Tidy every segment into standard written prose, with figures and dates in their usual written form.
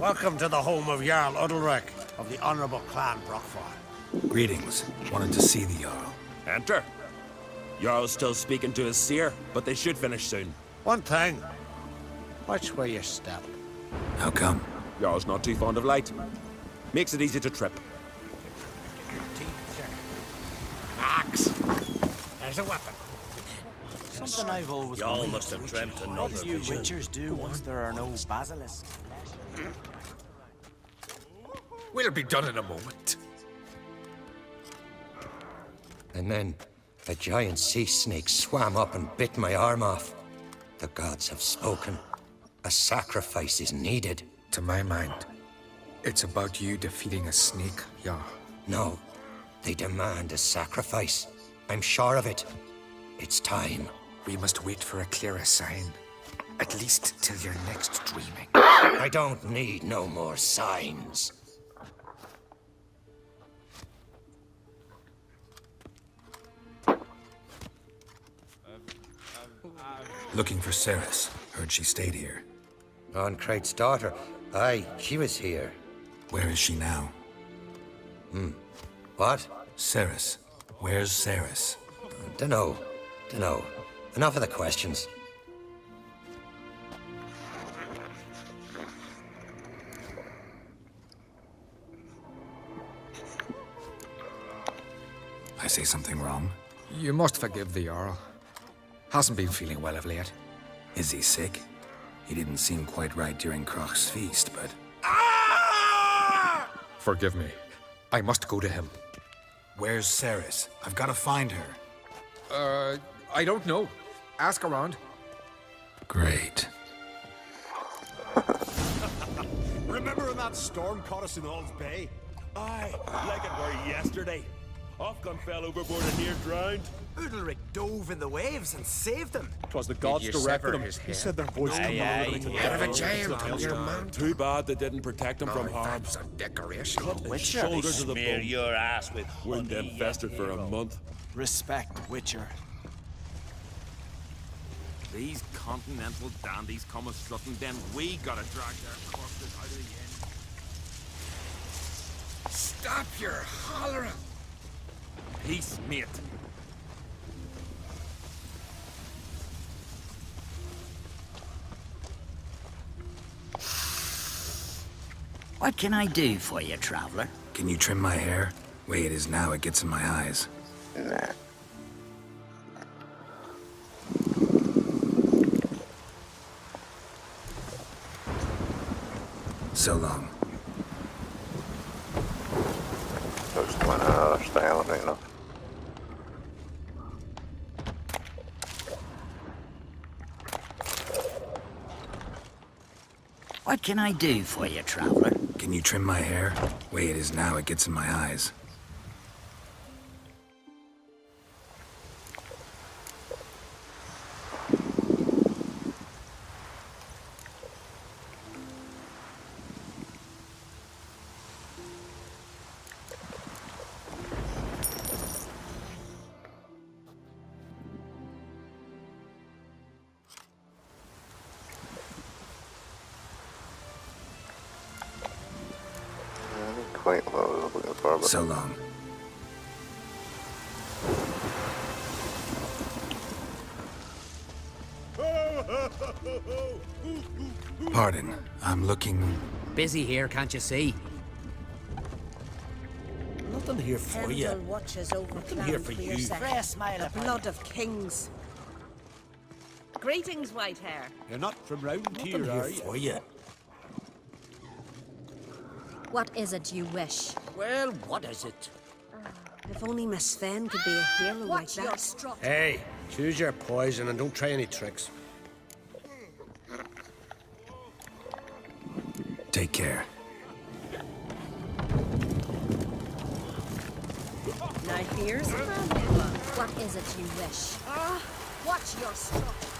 Welcome to the home of Jarl Udalric of the Honourable Clan Brockford. Greetings. Wanted to see the Jarl. Enter. Jarl's still speaking to his seer, but they should finish soon. One thing. Watch where you step. How come? Jarl's not too fond of light. Makes it easy to trip. Axe. There's a weapon. Something I've always Y'all must have dreamt another What do you vision. witchers do once there are no basilisks? We'll be done in a moment. And then a giant sea snake swam up and bit my arm off. The gods have spoken. A sacrifice is needed. To my mind, it's about you defeating a snake, yeah. No, they demand a sacrifice. I'm sure of it. It's time. We must wait for a clearer sign. At least till your next dreaming. I don't need no more signs. Looking for Ceres. Heard she stayed here. Crate's daughter. Aye, she was here. Where is she now? What? Ceres. Where's Ceres? Dunno. Enough of the questions. I say something wrong? You must forgive the Jarl. Hasn't been feeling well of late. Is he sick? He didn't seem quite right during Croc's feast, but... Forgive me. I must go to him. Where's Ceres? I've got to find her. I don't know. Ask around. Great. Remember when that storm caught us in All's Bay? Aye, like it were yesterday. Ofcom fell overboard and near drowned. Udalric dove in the waves and saved him. 'Twas the gods directed them. He said their voice come Head of a giant, your man. Too bad they didn't protect him from harm. That's a decoration. Cut his shoulders to the Smear bone. your ass with Weren't honey, them festered for a month. Respect, Witcher. These continental dandies come a strutting, then we gotta drag their corpses out of the inn. Stop your hollering. Peace, mate. What can I do for you, traveler? Can you trim my hair? Way it is now, it gets in my eyes. So long. What can I do for you, traveler? Can you trim my hair? Way it is now, it gets in my eyes. Quite what I was looking for, but... So long. Pardon, I'm looking... Busy here, can't you see? Nothing here for you. Pendle watches over here for you. The blood of kings. Greetings, white hair. You're not from round Nothing here, here are you? for you. What is it you wish? Well, what is it? If only Miss Sven could be a hero like that. Hey, choose your poison and don't try any tricks. Take care. Now here's a random one. What is it you wish? Watch your strut.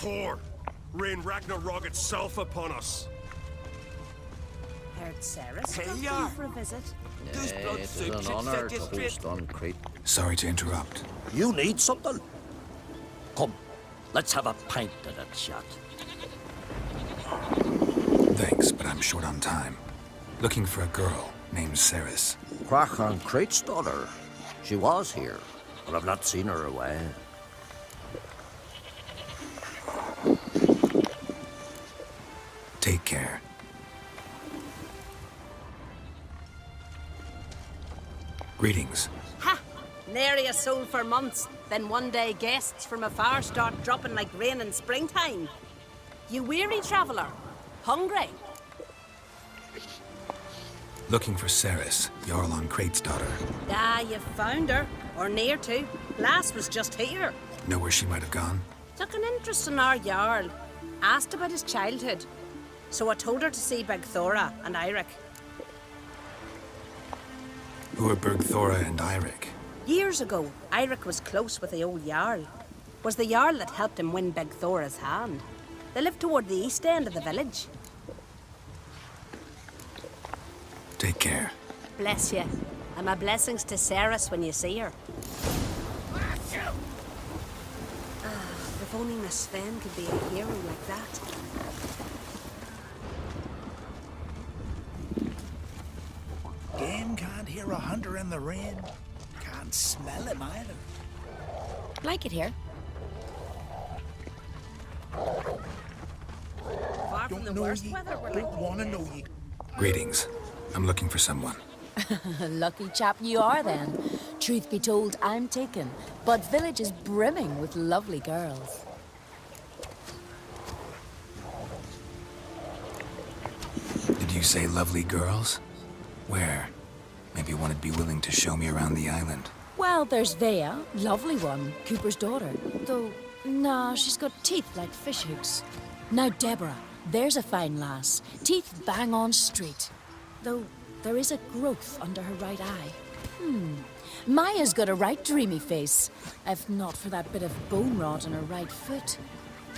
core. Rain Ragnarok itself upon us. Heard Sarah's Hey, come ya. for a visit. It is an honor to host on Crete. Sorry to interrupt. You need something? Come, let's have a pint at that shot. Thanks, but I'm short on time. Looking for a girl named Ceres. Crach on Crate's daughter. She was here, but I've not seen her away. Take care. Greetings. Ha! Nary a soul for months. Then one day guests from afar start dropping like rain in springtime. You weary traveller? Hungry? Looking for Ceres, Jarl on Crate's daughter. Ah, you found her. Or near to. Lass was just here. Know where she might have gone? Took an interest in our Jarl. Asked about his childhood. So I told her to see Big Thora and Eirik. Who are Bergthora and Eirik? Years ago, Eirik was close with the old Jarl. Was the Jarl that helped him win Big Thora's hand. They lived toward the east end of the village. Take care. Bless you. And my blessings to Ceres when you see her. If only Miss Sven could be a hero like that. Game can't hear a hunter in the rain. Can't smell him either. Like it here. Far from the worst weather, we're Don't want to know ye. Greetings. I'm looking for someone. Lucky chap you are then. Truth be told, I'm taken, but village is brimming with lovely girls. Did you say lovely girls? Where? Maybe one would be willing to show me around the island. Well, there's Vea, lovely one, Cooper's daughter. Though, nah, she's got teeth like fish hooks. Now Deborah, there's a fine lass. Teeth bang on straight. Though, there is a growth under her right eye. Maya's got a right dreamy face, if not for that bit of bone rot in her right foot.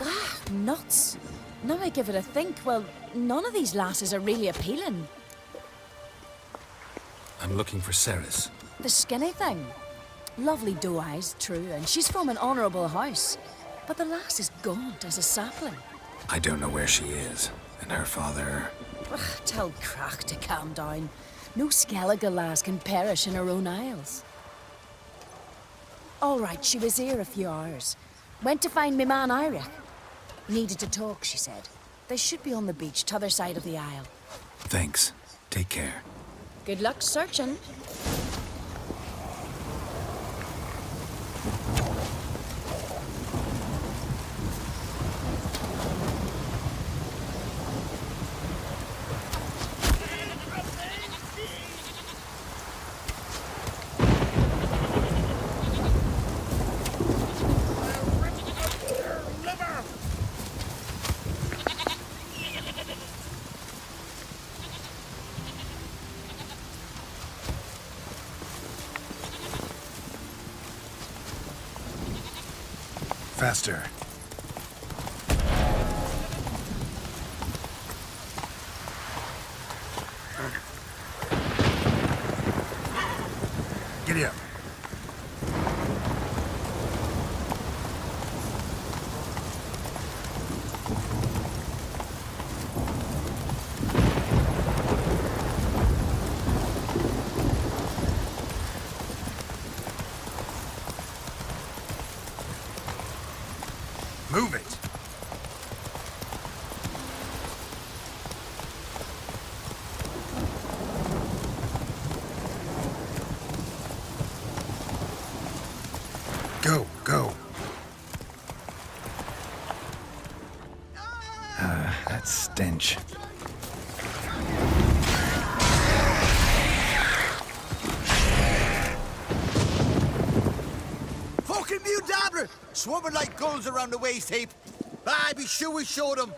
Ah, nuts. Now I give it a think, well, none of these lasses are really appealing. I'm looking for Ceres. The skinny thing. Lovely doe eyes, true, and she's from an honourable house. But the lass is gaunt as a sapling. I don't know where she is, and her father... Ugh, tell Crach to calm down. No Skellige lass can perish in her own isles. All right, she was here a few hours. Went to find me man Eirik. Needed to talk, she said. They should be on the beach, t'other side of the isle. Thanks. Take care. Good luck searching. Faster. Giddy up. Move it. Go, go. That stench. Fucking mute dabbler! Swarming like gulls around the waist heap. I be sure we showed them.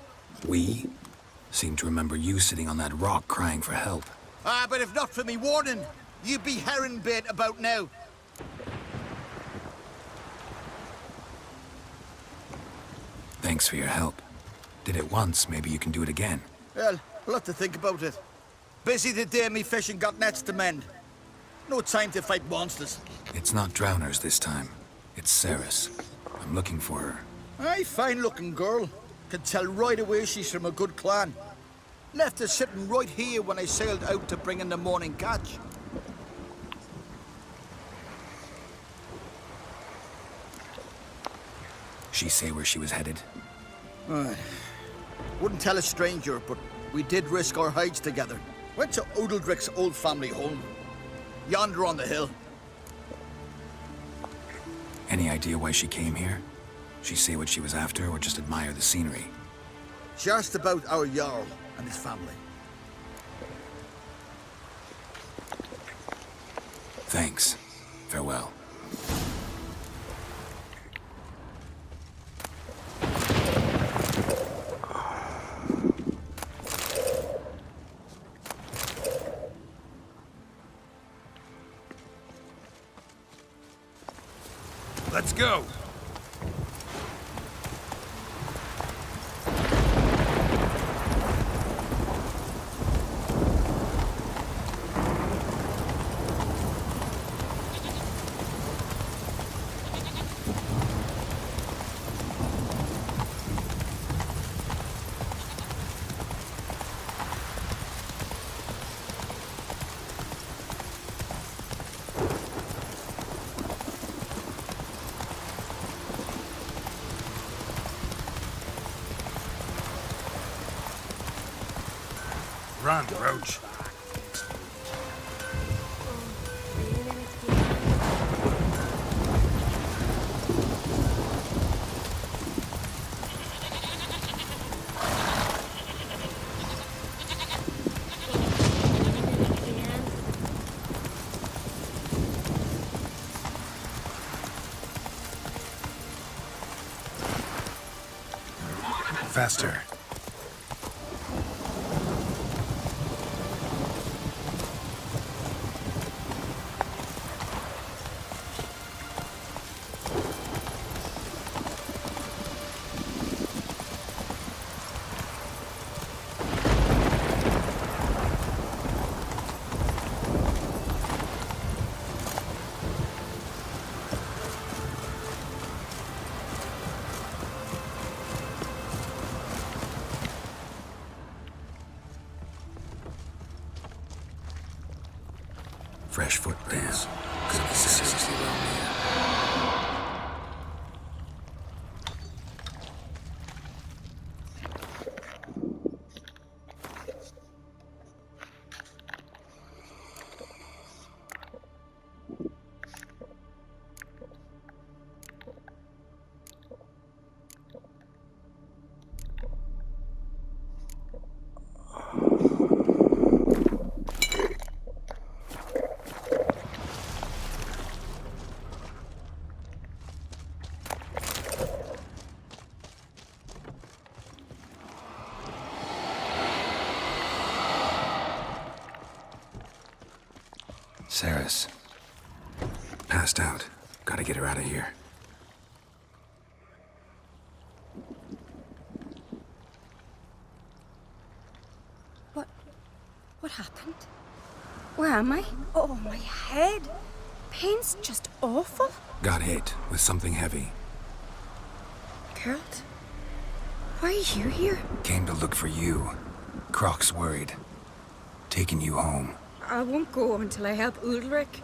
We? Seem to remember you sitting on that rock crying for help. But if not for me warning, you'd be herring bait about now. Thank Thanks for your help. Did it once, maybe you can do it again. Well, we'll have to think about it. Busy the day me fishing got nets to mend. No time to fight monsters. It's not drowners this time. It's Ceres. I'm looking for her. Aye, fine-looking girl. Can tell right away she's from a good clan. Left her sitting right here when I sailed out to bring in the morning catch. She say where she was headed? Wouldn't tell a stranger, but we did risk our hides together. Went to Odeldrick's old family home. Yonder on the hill. Any idea why she came here? She say what she was after, or just admire the scenery? She asked about our Jarl and his family. Thanks. Farewell. Let's go! Run, Roach. Faster. Fresh footprints. Could be seriously well near. Ceres. Passed out. Gotta get her out of here. What happened? Where am I? Oh, my head. Pain's just awful. Got hit with something heavy. Geralt? Why are you here? Came to look for you. Croc's worried. Taking you home. I won't go until I help Ulrich.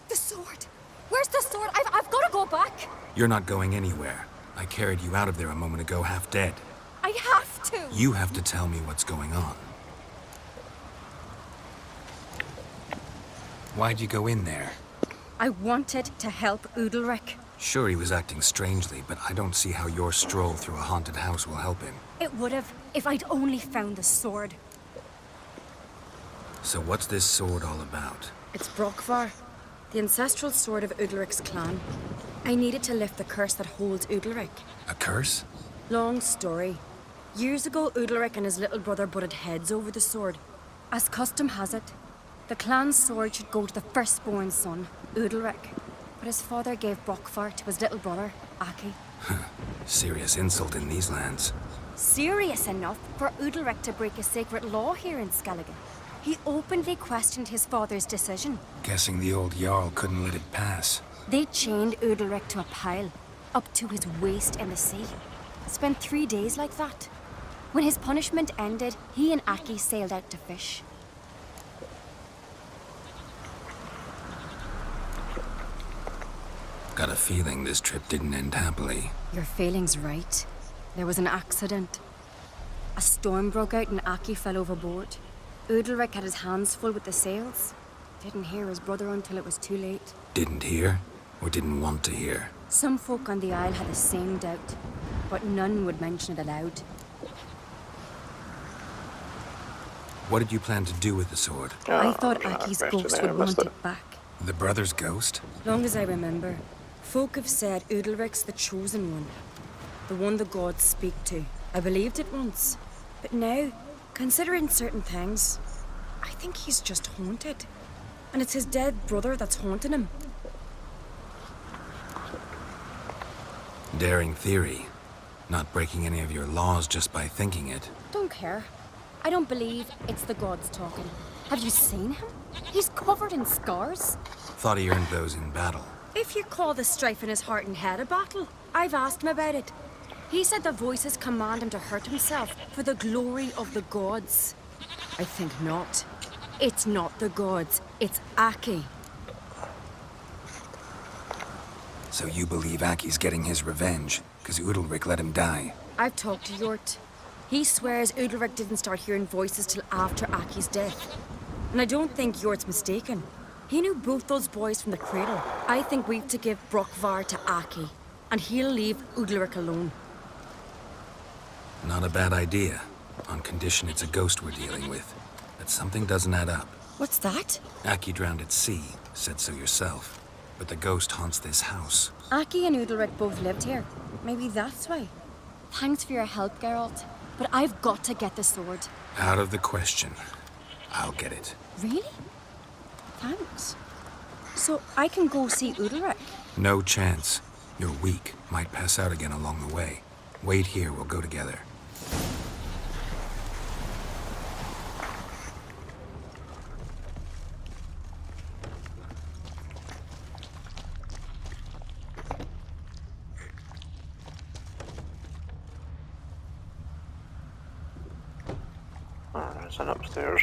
The sword! Where's the sword? I've got to go back! You're not going anywhere. I carried you out of there a moment ago, half dead. I have to! You have to tell me what's going on. Why'd you go in there? I wanted to help Ulrich. Sure, he was acting strangely, but I don't see how your stroll through a haunted house will help him. It would have, if I'd only found the sword. So what's this sword all about? It's Brockvar, the ancestral sword of Udalric's clan. I needed to lift the curse that holds Udalric. A curse? Long story. Years ago, Udalric and his little brother butted heads over the sword. As custom has it, the clan's sword should go to the firstborn son, Udalric. But his father gave Brockvar to his little brother, Aki. Serious insult in these lands. Serious enough for Udalric to break a sacred law here in Skellige. He openly questioned his father's decision. Guessing the old Jarl couldn't let it pass. They chained Udalric to a pile, up to his waist in the sea. Spent 3 days like that. When his punishment ended, he and Aki sailed out to fish. Got a feeling this trip didn't end happily. Your feeling's right. There was an accident. A storm broke out and Aki fell overboard. Udalric had his hands full with the sails. Didn't hear his brother until it was too late. Didn't hear? Or didn't want to hear? Some folk on the Isle had the same doubt, but none would mention it aloud. What did you plan to do with the sword? I thought Aki's ghost would want it back. The brother's ghost? Long as I remember, folk have said Udalric's the chosen one. The one the gods speak to. I believed it once. But now, considering certain things, I think he's just haunted. And it's his dead brother that's haunting him. Daring theory. Not breaking any of your laws just by thinking it. Don't care. I don't believe it's the gods talking. Have you seen him? He's covered in scars. Thought he earned those in battle. If you call the strife in his heart and head a battle, I've asked him about it. He said the voices command him to hurt himself for the glory of the gods. I think not. It's not the gods, it's Aki. So you believe Aki's getting his revenge, because Udalric let him die? I've talked to Yort. He swears Udalric didn't start hearing voices till after Aki's death. And I don't think Yort's mistaken. He knew both those boys from the cradle. I think we've to give Brockvar to Aki, and he'll leave Udalric alone. Not a bad idea, on condition it's a ghost we're dealing with. That something doesn't add up. What's that? Aki drowned at sea, said so yourself. But the ghost haunts this house. Aki and Udalric both lived here. Maybe that's why. Thanks for your help, Geralt. But I've got to get the sword. Out of the question. I'll get it. Really? Thanks. So I can go see Udalric? No chance. You're weak. Might pass out again along the way. Wait here, we'll go together. There's an upstairs.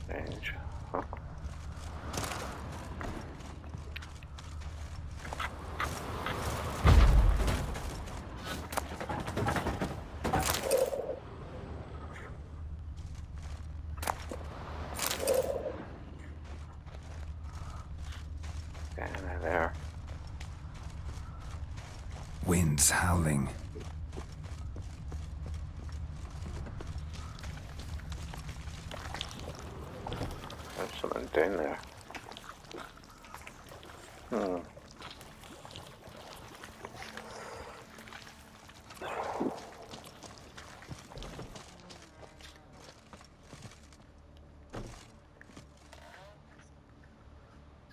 Strange. Huh. There. Wind's howling. There's something down there.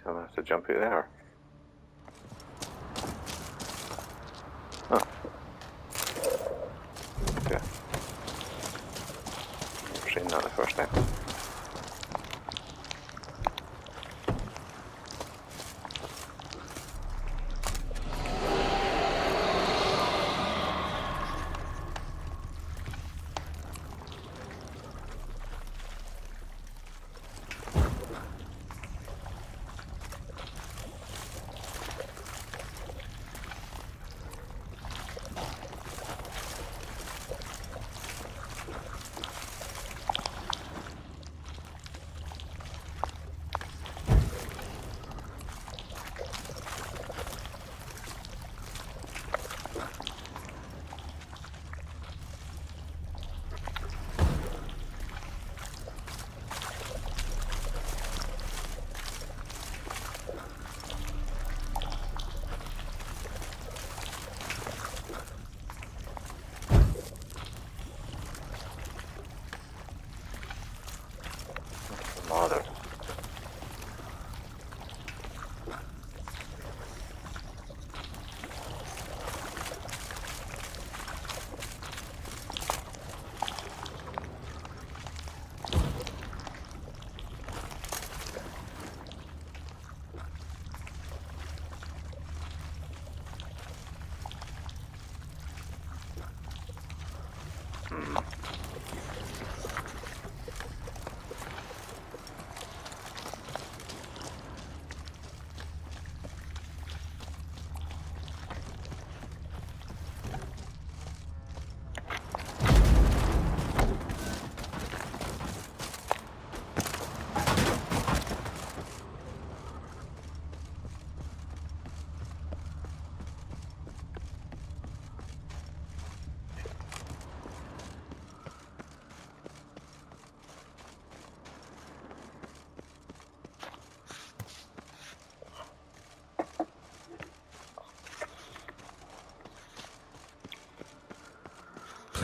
So I have to jump out there. Oh. Okay. Never seen that the first time.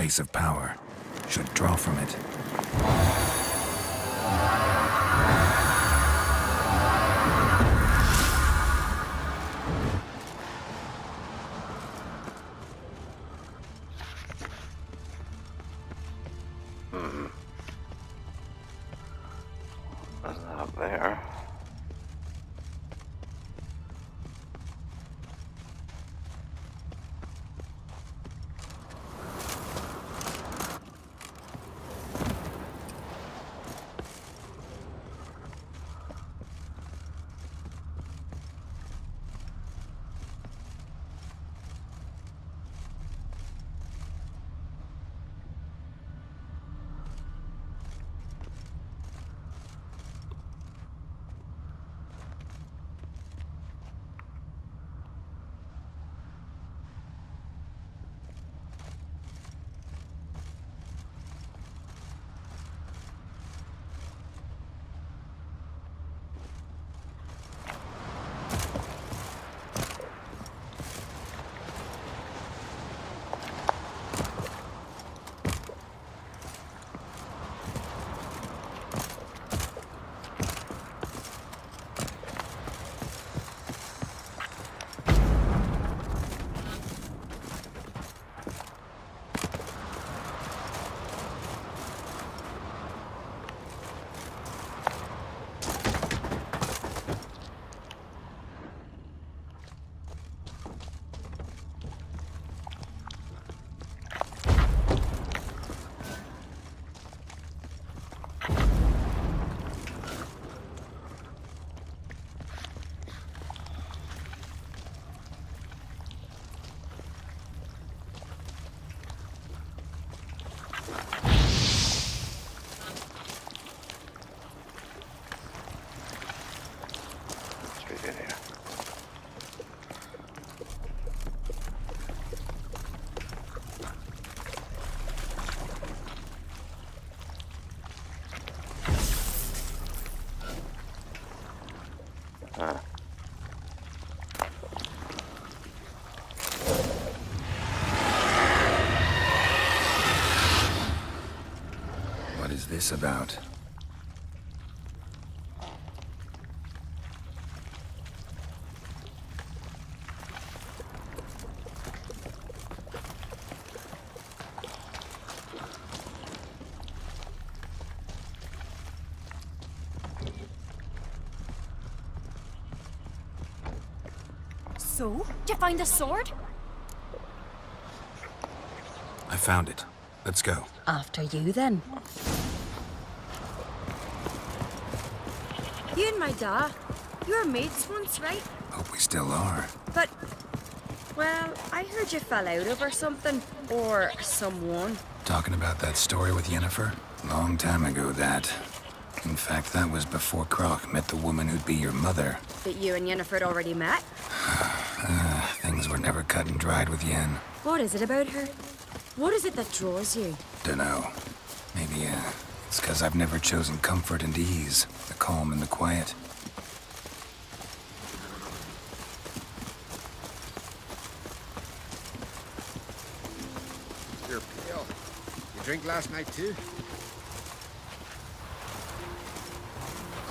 place of power. Should draw from it. What's that up there? What is this about? So, did you find the sword? I found it. Let's go. After you, then. You and my dad, you were mates once, right? Hope we still are. But, well, I heard you fell out over something. Or someone. Talking about that story with Yennefer? Long time ago, that. In fact, that was before Croc met the woman who'd be your mother. That you and Yennefer had already met? Things were never cut and dried with Yen. What is it about her? What is it that draws you? Dunno. Maybe, it's 'cause I've never chosen comfort and ease, the calm and the quiet. You're pale. You drink last night too?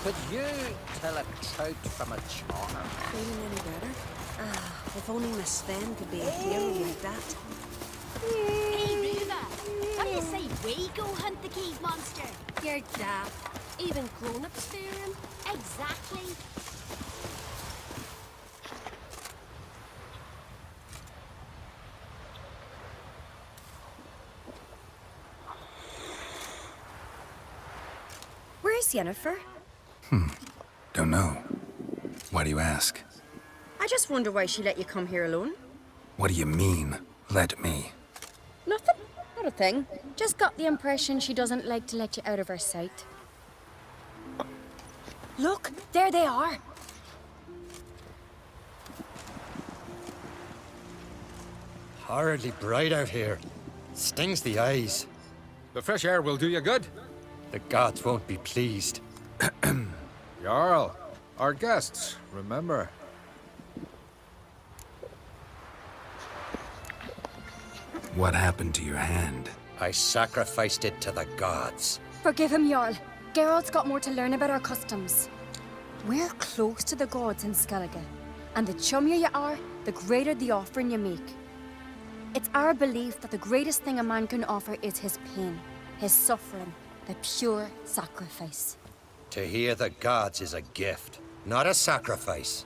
Could you tell a trout from a char? Feeling any better? If only Miss Sven could be a hero like that. Hey, Ruva, what do you say we go hunt the cave monster? You're daft. Even grown-ups fear him. Exactly. Where's Yennefer? Don't know. Why do you ask? I just wonder why she let you come here alone. What do you mean, let me? Nothing. Not a thing. Just got the impression she doesn't like to let you out of her sight. Look, there they are. Horridly bright out here. Stings the eyes. The fresh air will do you good. The gods won't be pleased. Jarl, our guests, remember. What happened to your hand? I sacrificed it to the gods. Forgive him, Jarl. Geralt's got more to learn about our customs. We're close to the gods in Skellige, and the chummier you are, the greater the offering you make. It's our belief that the greatest thing a man can offer is his pain, his suffering, the pure sacrifice. To hear the gods is a gift, not a sacrifice.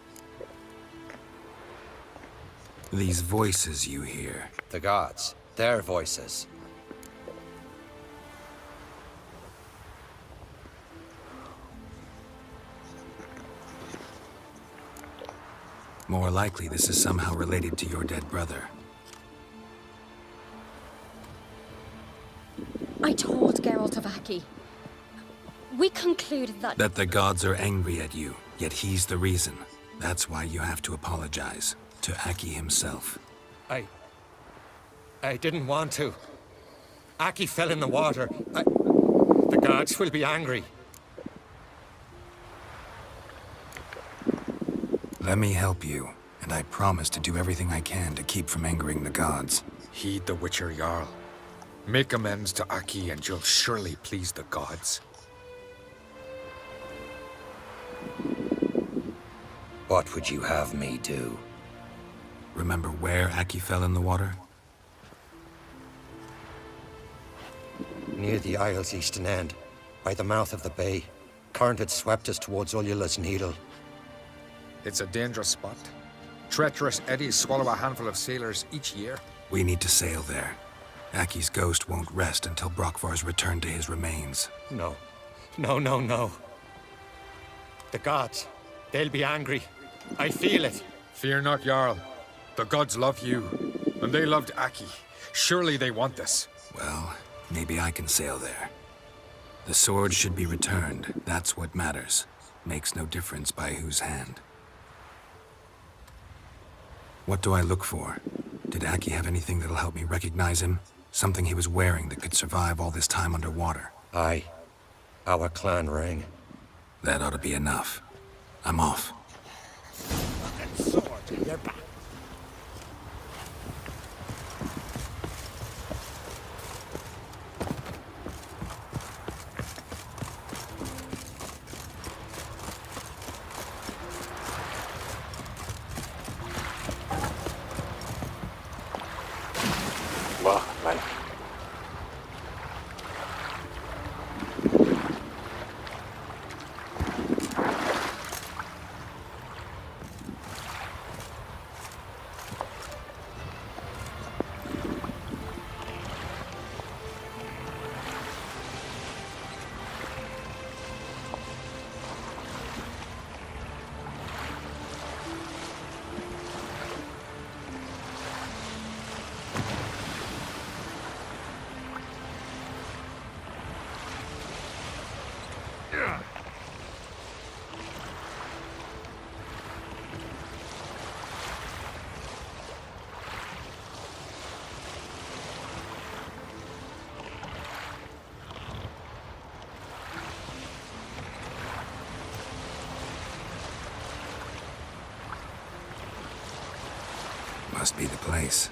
These voices you hear. The gods, their voices. More likely, this is somehow related to your dead brother. I told Geralt of Aki. We concluded that... That the gods are angry at you, yet he's the reason. That's why you have to apologize. To Aki himself. I didn't want to. Aki fell in the water. The gods will be angry. Let me help you, and I promise to do everything I can to keep from angering the gods. Heed the Witcher Jarl. Make amends to Aki and you'll surely please the gods. What would you have me do? Remember where Aki fell in the water? Near the Isle's eastern end, by the mouth of the bay. Current had swept us towards Ullula's Needle. It's a dangerous spot. Treacherous eddies swallow a handful of sailors each year. We need to sail there. Aki's ghost won't rest until Brokvar's returned to his remains. No. No. The gods, they'll be angry. I feel it. Fear not, Jarl. The gods love you, and they loved Aki. Surely they want this. Well, maybe I can sail there. The sword should be returned. That's what matters. Makes no difference by whose hand. What do I look for? Did Aki have anything that'll help me recognize him? Something he was wearing that could survive all this time underwater? Aye. Our clan ring. That ought to be enough. I'm off. Fucking sword in your back. Wow, nice. Must be the place.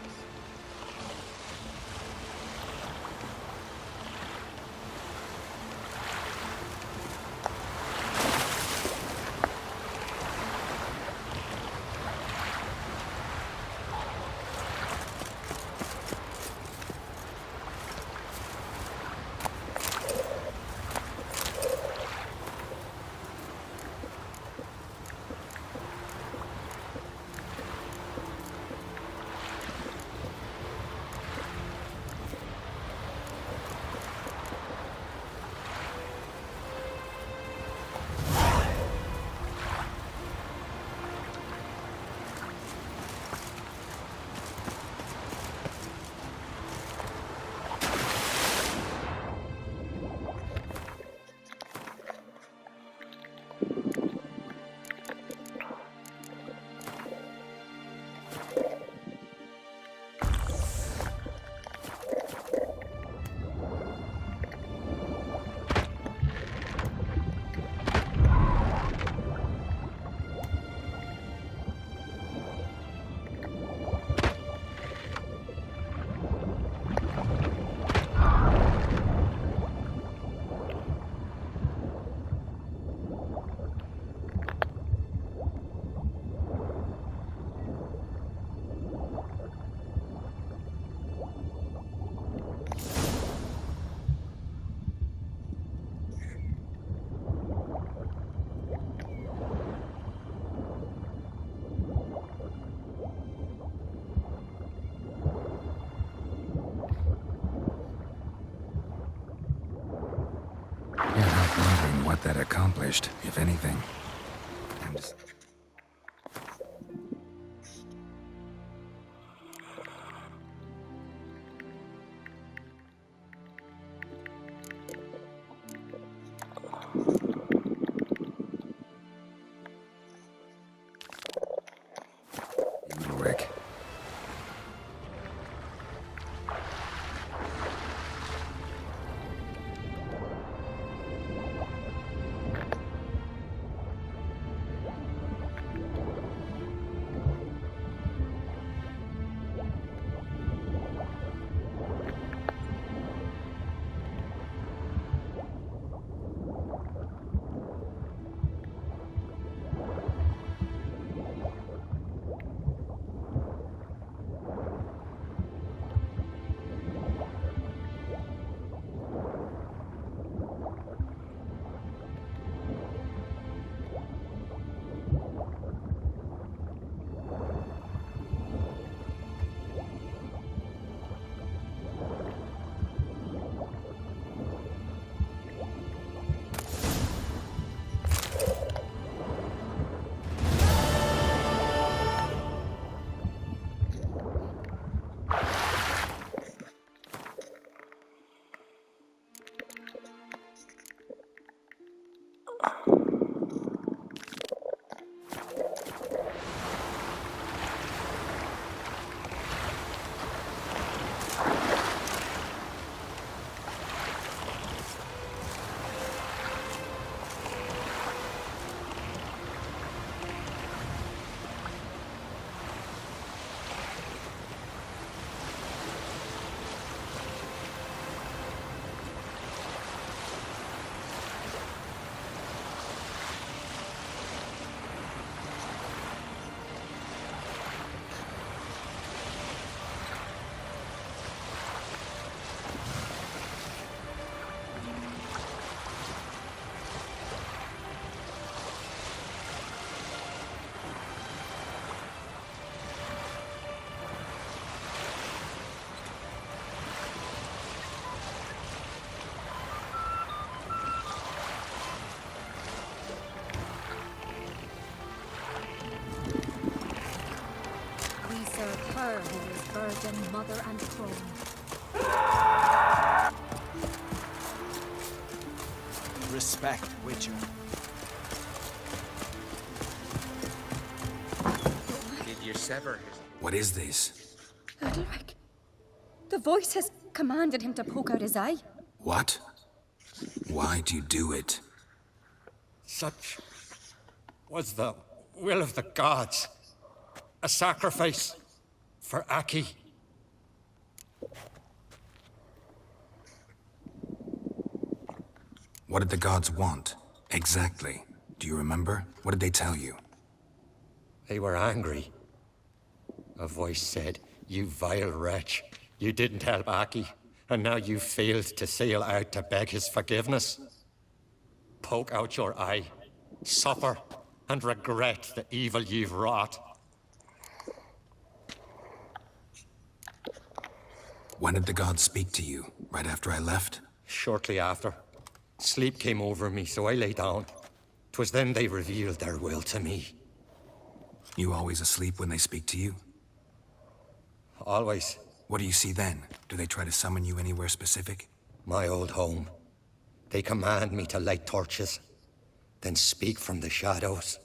that accomplished, if anything. And Rick. Her who is virgin, mother, and throne. Respect, Witcher. Did you sever his... What is this? Udalric. The voice has commanded him to poke out his eye. What? Why do you do it? Such was the will of the gods. A sacrifice for Aki. What did the gods want? Exactly. Do you remember? What did they tell you? They were angry. A voice said, "You vile wretch. You didn't help Aki, and now you failed to sail out to beg his forgiveness. Poke out your eye, suffer, and regret the evil you've wrought." When did the gods speak to you? Right after I left? Shortly after. Sleep came over me, so I lay down. 'Twas then they revealed their will to me. You always asleep when they speak to you? Always. What do you see then? Do they try to summon you anywhere specific? My old home. They command me to light torches, then speak from the shadows.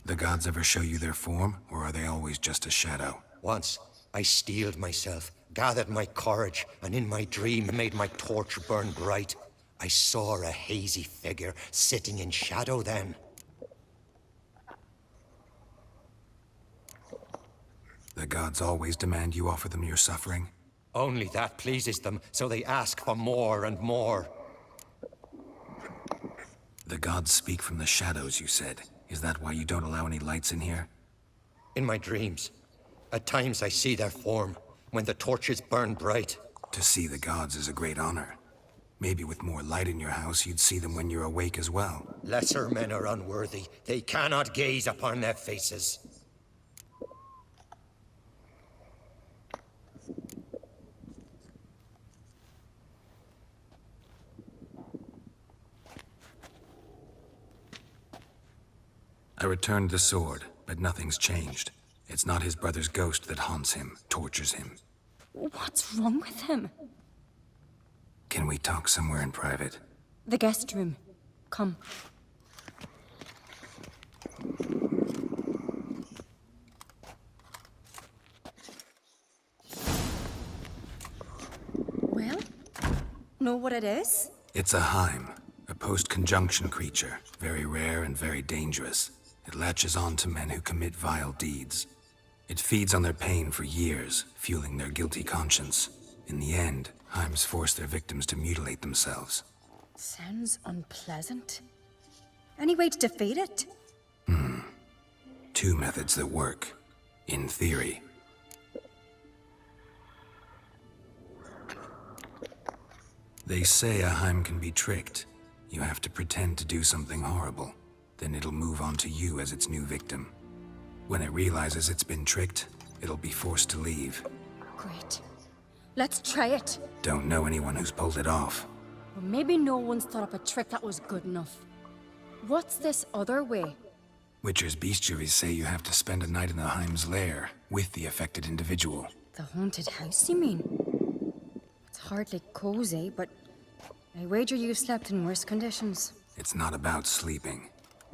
The gods ever show you their form, or are they always just a shadow? Once, I steeled myself, gathered my courage, and in my dream made my torch burn bright. I saw a hazy figure sitting in shadow then. The gods always demand you offer them your suffering? Only that pleases them, so they ask for more and more. The gods speak from the shadows, you said. Is that why you don't allow any lights in here? In my dreams. At times I see their form, when the torches burn bright. To see the gods is a great honor. Maybe with more light in your house, you'd see them when you're awake as well. Lesser men are unworthy. They cannot gaze upon their faces. I returned the sword, but nothing's changed. It's not his brother's ghost that haunts him, tortures him. What's wrong with him? Can we talk somewhere in private? The guest room. Come. Well, know what it is? It's a Heim, a post-conjunction creature, very rare and very dangerous. It latches on to men who commit vile deeds. It feeds on their pain for years, fueling their guilty conscience. In the end, Heims force their victims to mutilate themselves. Sounds unpleasant. Any way to defeat it? Two methods that work, in theory. They say a Heim can be tricked. You have to pretend to do something horrible. Then it'll move on to you as its new victim. When it realizes it's been tricked, it'll be forced to leave. Great. Let's try it. Don't know anyone who's pulled it off. Or maybe no one's thought up a trick that was good enough. What's this other way? Witcher's bestiaries say you have to spend a night in the Heim's lair with the affected individual. The haunted house, you mean? It's hardly cozy, but I wager you've slept in worse conditions. It's not about sleeping.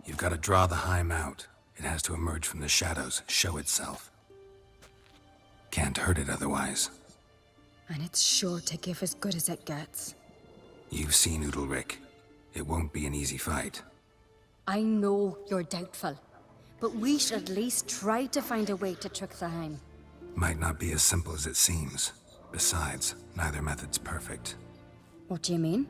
You've got to draw the Heim out. It has to emerge from the shadows, show itself. Can't hurt it otherwise. And it's sure to give as good as it gets. You've seen Udalric. It won't be an easy fight. I know you're doubtful, but we should at least try to find a way to trick the Heim. Might not be as simple as it seems. Besides, neither method's perfect. What do you mean?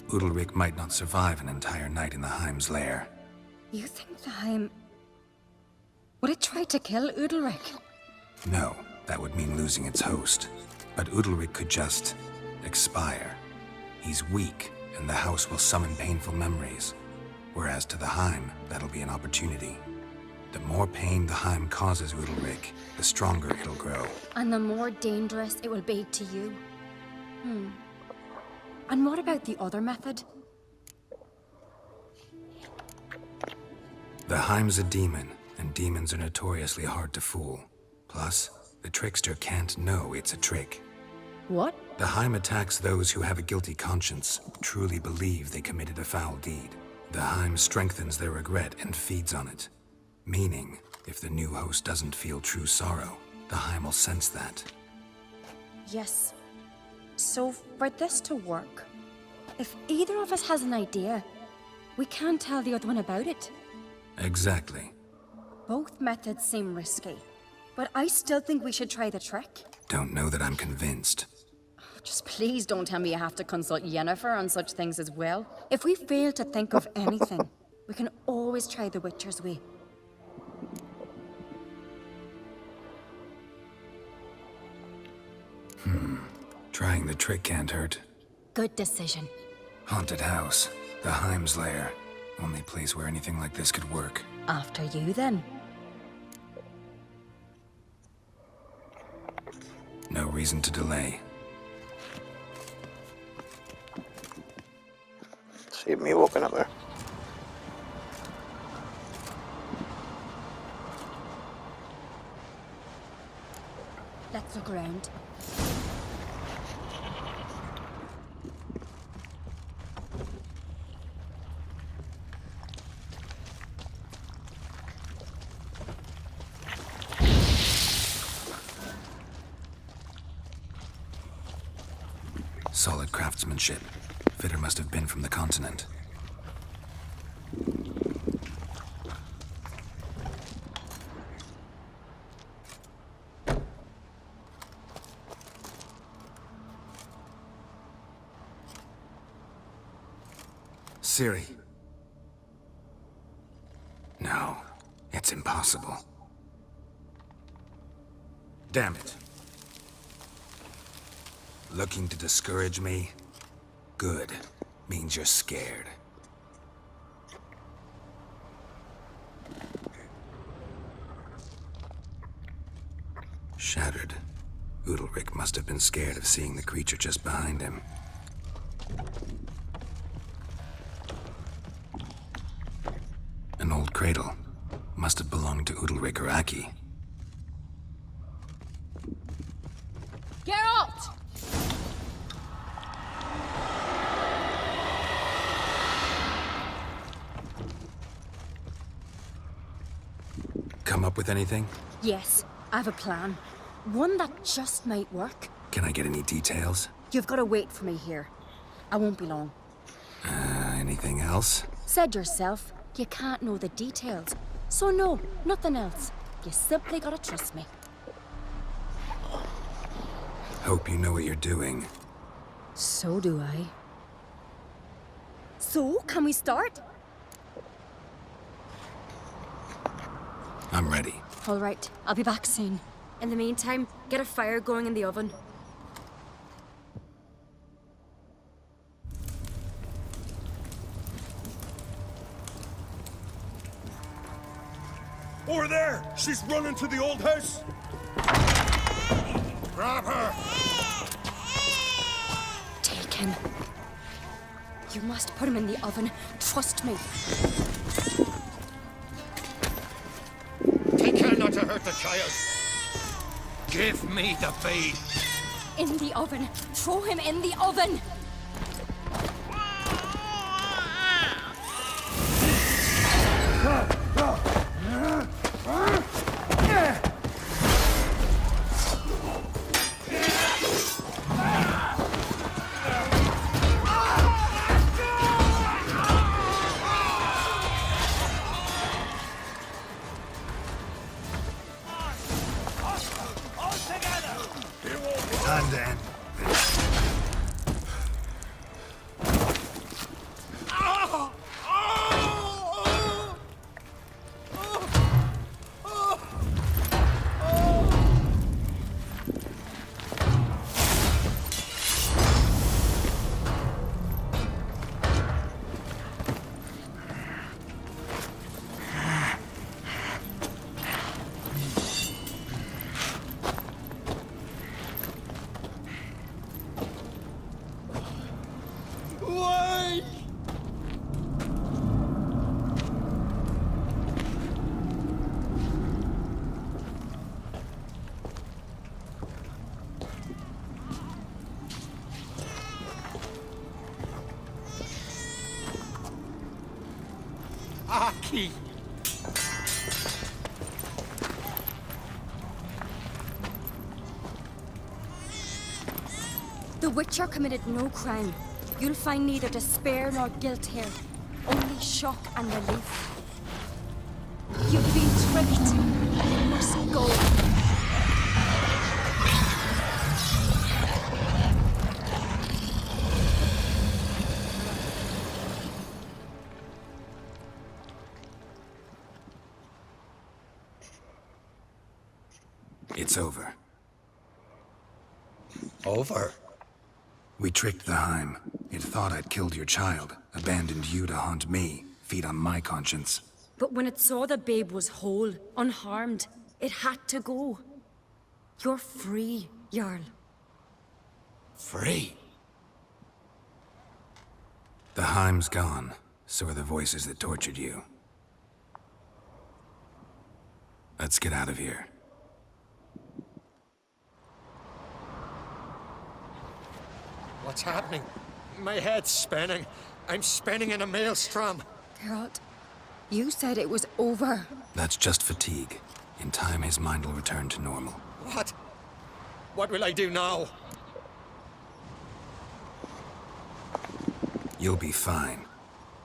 Udalric might not survive an entire night in the Heim's lair. You think the Heim... Would it try to kill Udalric? No, that would mean losing its host. But Udalric could just... expire. He's weak, and the house will summon painful memories. Whereas to the Heim, that'll be an opportunity. The more pain the Heim causes Udalric, the stronger it'll grow. And the more dangerous it will be to you. And what about the other method? The Heim's a demon, and demons are notoriously hard to fool. Plus, the trickster can't know it's a trick. What? The Heim attacks those who have a guilty conscience, truly believe they committed a foul deed. The Heim strengthens their regret and feeds on it. Meaning, if the new host doesn't feel true sorrow, the Heim will sense that. Yes. So, for this to work, if either of us has an idea, we can't tell the other one about it. Exactly. Both methods seem risky, but I still think we should try the trick. Don't know that I'm convinced. Just please don't tell me you have to consult Yennefer on such things as well. If we fail to think of anything, we can always try the Witcher's way. Trying the trick can't hurt. Good decision. Haunted house. The Heim's lair. Only place where anything like this could work. After you, then. No reason to delay. See me walking up there. Let's look around. Solid craftsmanship. Fitter must have been from the continent. Ciri. No, it's impossible. Damn it. Looking to discourage me? Good. Means you're scared. Shattered. Udalric must have been scared of seeing the creature just behind him. An old cradle. Must have belonged to Udalric or Aki. Geralt! Come up with anything? Yes, I have a plan. One that just might work. Can I get any details? You've got to wait for me here. I won't be long. Anything else? Said yourself, you can't know the details. So no, nothing else. You simply gotta trust me. Hope you know what you're doing. So do I. So, can we start? I'm ready. All right, I'll be back soon. In the meantime, get a fire going in the oven. Over there! She's running to the old house! Grab her! Take him. You must put him in the oven. Trust me. Take care not to hurt the child. Give me the babe. In the oven. Throw him in the oven. Time to end. Aki! The Witcher committed no crime. You'll find neither despair nor guilt here. Only shock and relief. You've been tricked. You must go. It's over. Over? We tricked the Heim. It thought I'd killed your child, abandoned you to haunt me, feed on my conscience. But when it saw the babe was whole, unharmed, it had to go. You're free, Jarl. Free? The Heim's gone, so are the voices that tortured you. Let's get out of here. What's happening? My head's spinning. I'm spinning in a maelstrom. Geralt, you said it was over. That's just fatigue. In time, his mind will return to normal. What? What will I do now? You'll be fine.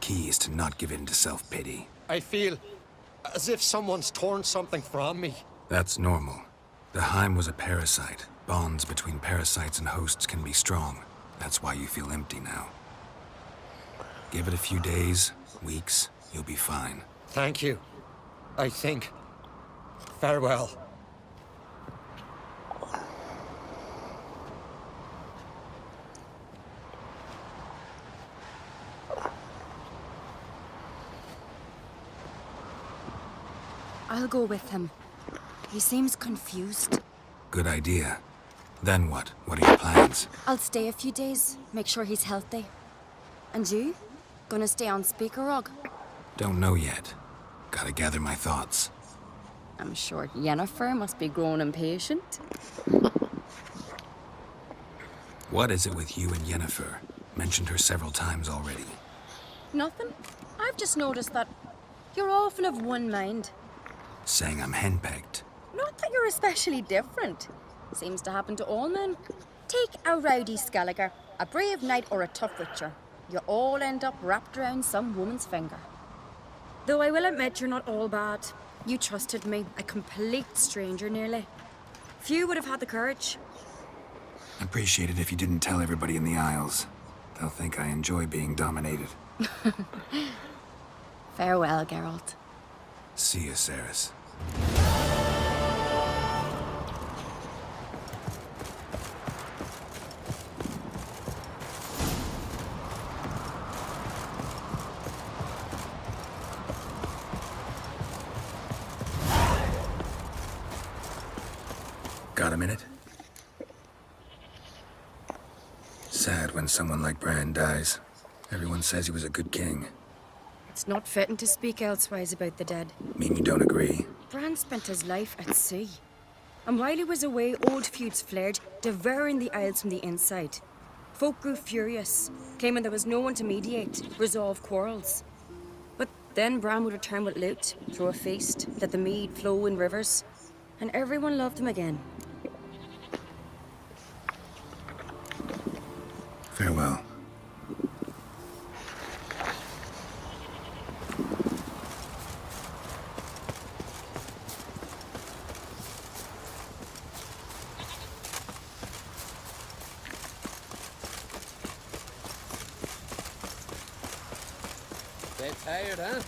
Key is to not give in to self-pity. I feel as if someone's torn something from me. That's normal. The Heim was a parasite. Bonds between parasites and hosts can be strong. That's why you feel empty now. Give it a few days, weeks, you'll be fine. Thank you. I think. Farewell. I'll go with him. He seems confused. Good idea. Then what? What are your plans? I'll stay a few days, make sure he's healthy. And you? Gonna stay on Speaker Rog? Don't know yet. Gotta gather my thoughts. I'm sure Yennefer must be growing impatient. What is it with you and Yennefer? Mentioned her several times already. Nothing. I've just noticed that you're often of one mind. Saying I'm henpecked. Not that you're especially different. Seems to happen to all men. Take a rowdy Skelliger, a brave knight or a tough witcher. You all end up wrapped around some woman's finger. Though I will admit you're not all bad. You trusted me, a complete stranger nearly. Few would have had the courage. I'd appreciate it if you didn't tell everybody in the Isles. They'll think I enjoy being dominated. Farewell, Geralt. See you, Ceres. Got a minute? Sad when someone like Bran dies. Everyone says he was a good king. It's not fitting to speak elsewise about the dead. Mean you don't agree? Bran spent his life at sea. And while he was away, old feuds flared, devouring the Isles from the inside. Folk grew furious, claiming there was no one to mediate, resolve quarrels. But then Bran would return with loot, throw a feast, let the mead flow in rivers, and everyone loved him again. Farewell. Bit tired, huh?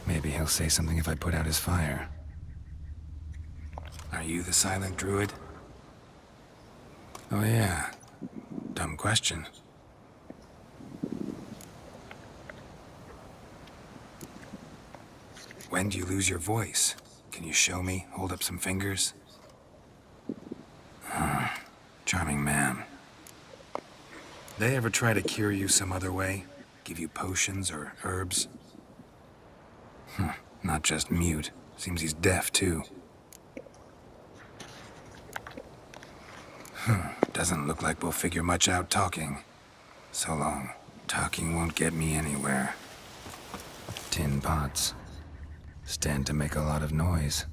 Maybe he'll say something if I put out his fire. Are you the silent druid? Oh yeah. Dumb question. When do you lose your voice? Can you show me? Hold up some fingers? Charming man. They ever try to cure you some other way? Give you potions or herbs? Not just mute. Seems he's deaf, too. Doesn't look like we'll figure much out talking. So long. Talking won't get me anywhere. Tin pots. Stand to make a lot of noise.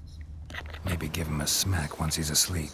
Maybe give him a smack once he's asleep.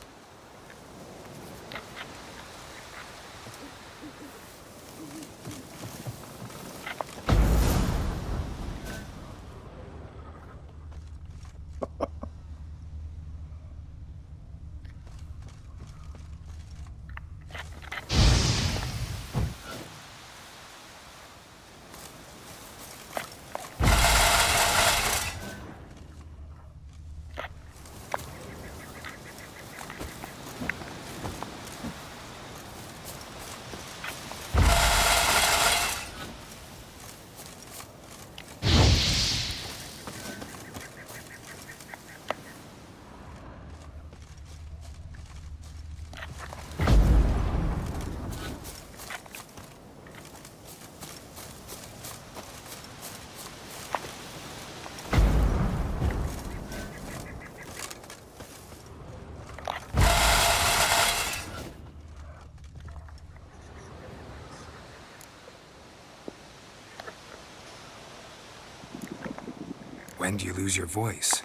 when do you lose your voice?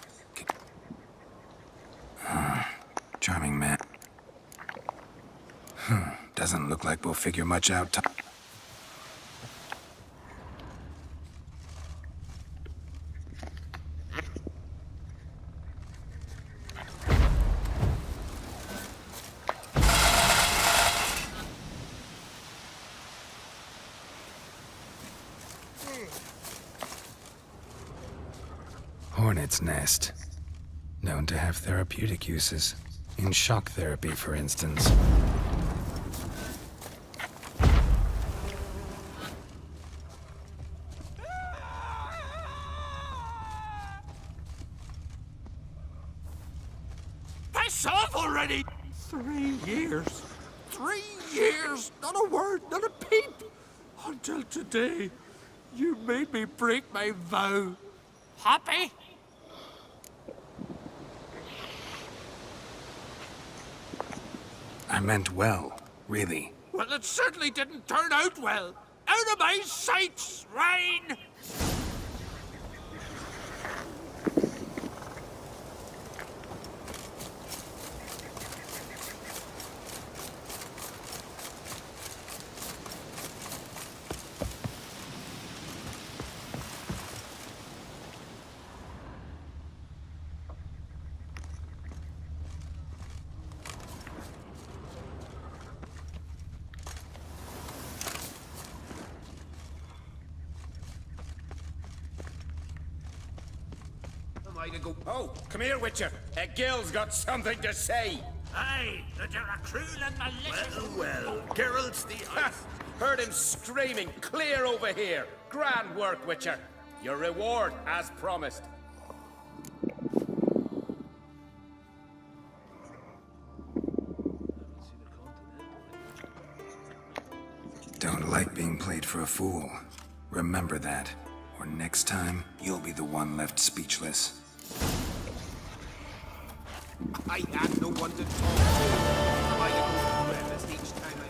Charming man. Doesn't look like we'll figure much out. Hornet's nest. Known to have therapeutic uses. In shock therapy, for instance. Piss off already! 3 years. 3 years! Not a word, not a peep! Until today, you made me break my vow. Happy? I meant well, really. Well, it certainly didn't turn out well. Out of my sight, swine! Oh, come here, Witcher. Gil's got something to say. Aye, that you're a cruel and malicious... Well, Geralt's the... Heard him screaming clear over here. Grand work, Witcher. Your reward, as promised. Don't like being played for a fool. Remember that. Or next time, you'll be the one left speechless. I had no one to talk to. I get breakfast each time I...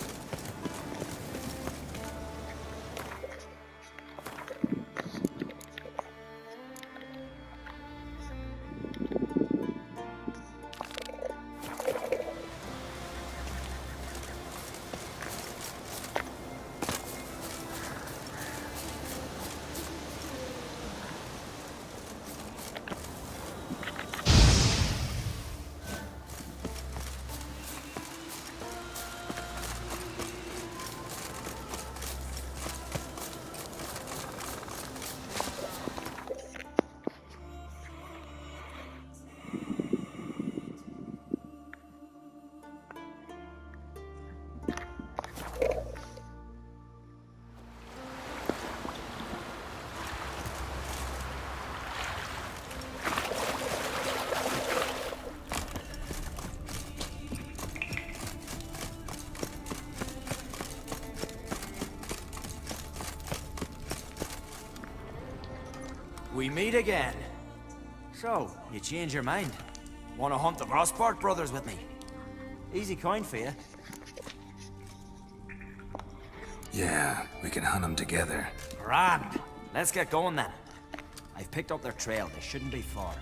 We meet again. So, you change your mind? Want to hunt the Rossport brothers with me? Easy coin for you. Yeah, we can hunt them together. Grand. Let's get going then. I've picked up their trail. They shouldn't be far.